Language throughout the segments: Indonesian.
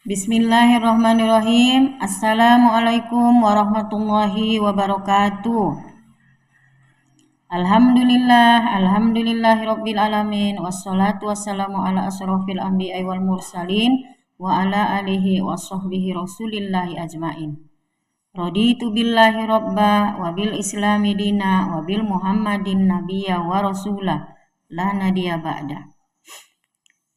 Bismillahirrahmanirrahim. Assalamualaikum warahmatullahi wabarakatuh. Alhamdulillahirabbil alamin wassalatu wassalamu ala asrofil anbiya'i wal mursalin wa ala alihi washabbihi rasulillahi ajmain. Raditu billahi rabba wa bil islami dina wa bil muhammadin nabiyya wa rasulah la nadiya ba'da.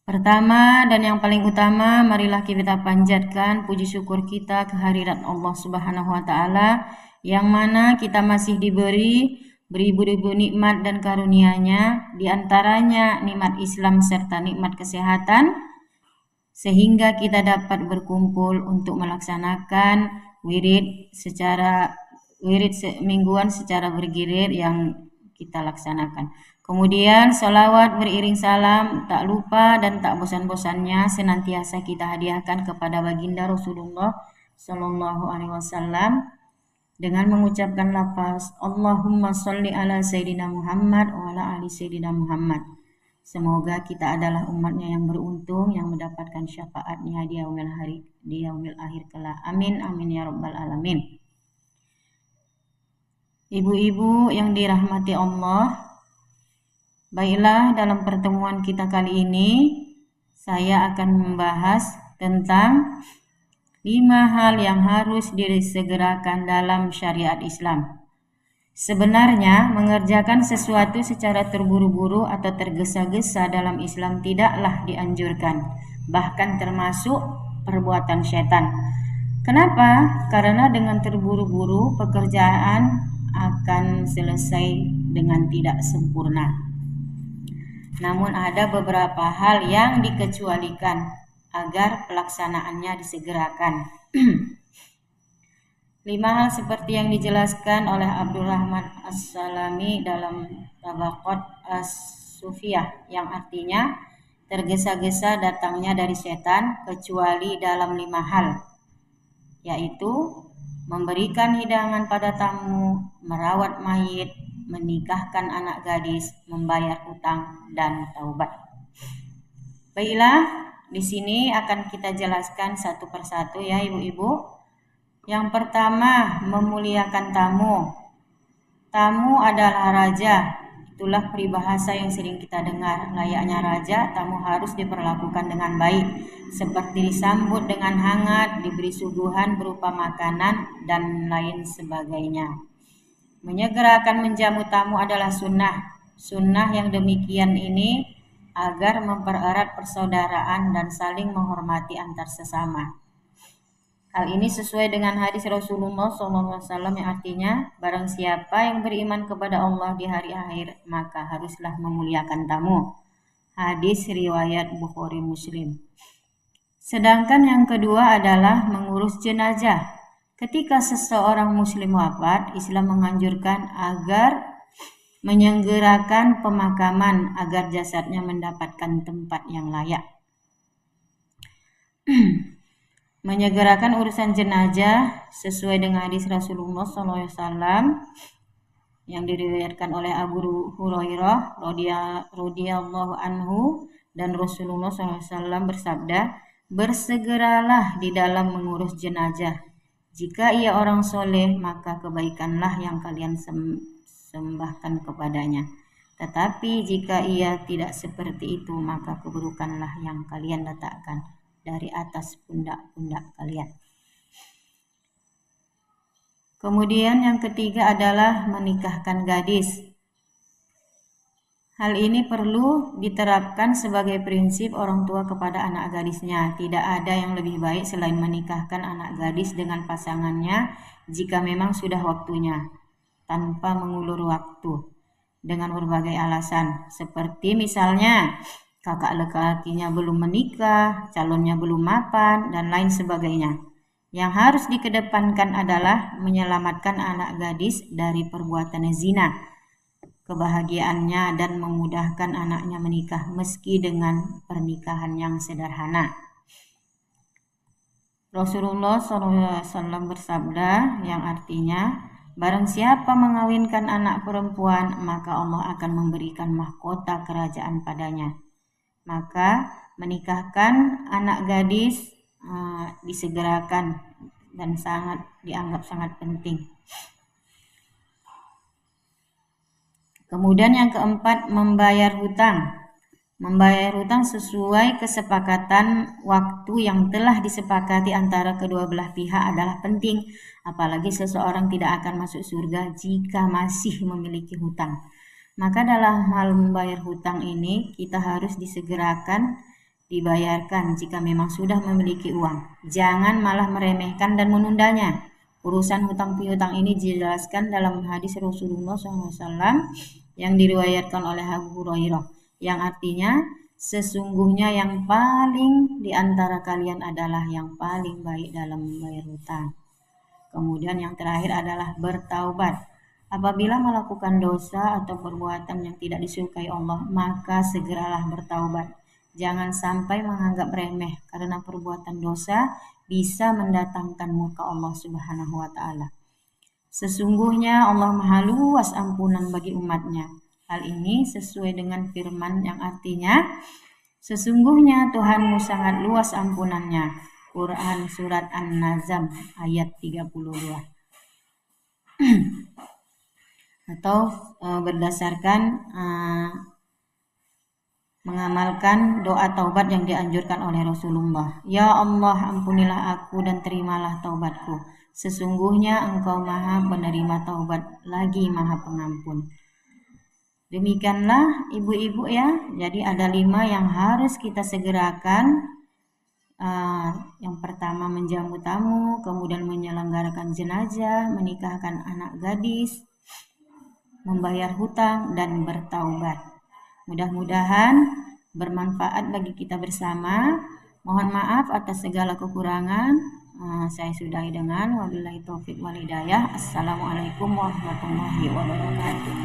Pertama dan yang paling utama, marilah kita panjatkan puji syukur kita kehadirat Allah Subhanahu wa taala yang mana kita masih diberi beribu-ribu nikmat dan karunia-Nya, di antaranya nikmat Islam serta nikmat kesehatan, sehingga kita dapat berkumpul untuk melaksanakan wirid mingguan secara bergilir yang kita laksanakan. Kemudian salawat beriring salam tak lupa dan tak bosan-bosannya senantiasa kita hadiahkan kepada baginda Rasulullah Sallallahu Alaihi Wasallam dengan mengucapkan lafaz Allahumma sholli ala Sayyidina Muhammad wa ala ali Sayyidina Muhammad. Semoga kita adalah umatnya yang beruntung yang mendapatkan syafaatnya di yaumil akhir kelak. Amin amin ya rabbal alamin. Ibu-ibu yang dirahmati Allah, baiklah, dalam pertemuan kita kali ini saya akan membahas tentang 5 hal yang harus disegerakan dalam syariat Islam. Sebenarnya mengerjakan sesuatu secara terburu-buru atau tergesa-gesa dalam Islam tidaklah dianjurkan, bahkan termasuk perbuatan setan. Kenapa? Karena dengan terburu-buru pekerjaan akan selesai dengan tidak sempurna. Namun ada beberapa hal yang dikecualikan agar pelaksanaannya disegerakan. 5 hal seperti yang dijelaskan oleh Abdurrahman As-Salami dalam Tabaqat As-Sufiyah, yang artinya tergesa-gesa datangnya dari setan kecuali dalam 5 hal, yaitu memberikan hidangan pada tamu, merawat mayit, menikahkan anak gadis, membayar hutang, dan taubat. Baiklah, di sini akan kita jelaskan satu persatu ya ibu-ibu. Yang pertama, memuliakan tamu. Tamu adalah raja. Itulah peribahasa yang sering kita dengar. Layaknya raja, tamu harus diperlakukan dengan baik, seperti disambut dengan hangat, diberi suguhan berupa makanan, dan lain sebagainya. Menyegerakan menjamu tamu adalah sunnah. Sunnah yang demikian ini agar mempererat persaudaraan dan saling menghormati antar sesama. Hal ini sesuai dengan hadis Rasulullah SAW yang artinya, barang siapa yang beriman kepada Allah di hari akhir, maka haruslah memuliakan tamu. Hadis riwayat Bukhari Muslim. Sedangkan yang kedua adalah mengurus jenazah. Ketika seseorang muslim wafat, Islam menganjurkan agar menyegerakan pemakaman agar jasadnya mendapatkan tempat yang layak. Menyegerakan urusan jenazah sesuai dengan hadis Rasulullah SAW yang diriwayatkan oleh Abu Hurairah radhiyallahu anhu, dan Rasulullah SAW bersabda, bersegeralah di dalam mengurus jenazah. Jika ia orang soleh, maka kebaikanlah yang kalian sembahkan kepadanya. Tetapi jika ia tidak seperti itu, maka keburukanlah yang kalian letakkan dari atas pundak-pundak kalian. Kemudian yang ketiga adalah menikahkan gadis. Hal ini perlu diterapkan sebagai prinsip orang tua kepada anak gadisnya. Tidak ada yang lebih baik selain menikahkan anak gadis dengan pasangannya jika memang sudah waktunya, tanpa mengulur waktu dengan berbagai alasan, seperti misalnya kakak laki-lakinya belum menikah, calonnya belum mapan, dan lain sebagainya. Yang harus dikedepankan adalah menyelamatkan anak gadis dari perbuatan zina, kebahagiaannya, dan memudahkan anaknya menikah meski dengan pernikahan yang sederhana. Rasulullah SAW bersabda yang artinya, barang siapa mengawinkan anak perempuan, maka Allah akan memberikan mahkota kerajaan padanya. Maka menikahkan anak gadis disegerakan dan dianggap sangat penting. Kemudian yang keempat, membayar hutang. Membayar hutang sesuai kesepakatan waktu yang telah disepakati antara kedua belah pihak adalah penting, apalagi seseorang tidak akan masuk surga jika masih memiliki hutang. Maka dalam hal membayar hutang ini kita harus disegerakan dibayarkan jika memang sudah memiliki uang. Jangan malah meremehkan dan menundanya. Urusan hutang piutang ini dijelaskan dalam hadis Rasulullah SAW yang diriwayatkan oleh Abu Hurairah, yang artinya sesungguhnya yang paling di antara kalian adalah yang paling baik dalam membayar hutang. Kemudian yang terakhir adalah bertaubat. Apabila melakukan dosa atau perbuatan yang tidak disukai Allah, maka segeralah bertaubat. Jangan sampai menganggap remeh, karena perbuatan dosa bisa mendatangkan murka Allah Subhanahu wa ta'ala. Sesungguhnya Allah Maha luas ampunan bagi umatnya. Hal ini sesuai dengan firman yang artinya, sesungguhnya Tuhanmu sangat luas ampunannya. Quran Surat An-Nazm ayat 32. Atau berdasarkan mengamalkan doa taubat yang dianjurkan oleh Rasulullah. Ya Allah, ampunilah aku dan terimalah taubatku. Sesungguhnya Engkau Maha penerima taubat lagi Maha pengampun. Demikianlah ibu-ibu ya. Jadi ada 5 yang harus kita segerakan. Yang pertama menjamu tamu, kemudian menyelenggarakan jenazah, menikahkan anak gadis, membayar hutang, dan bertaubat. Mudah-mudahan bermanfaat bagi kita bersama. Mohon maaf atas segala kekurangan. Saya sudahi dengan wabillahi taufik wal hidayah. Assalamualaikum warahmatullahi wabarakatuh.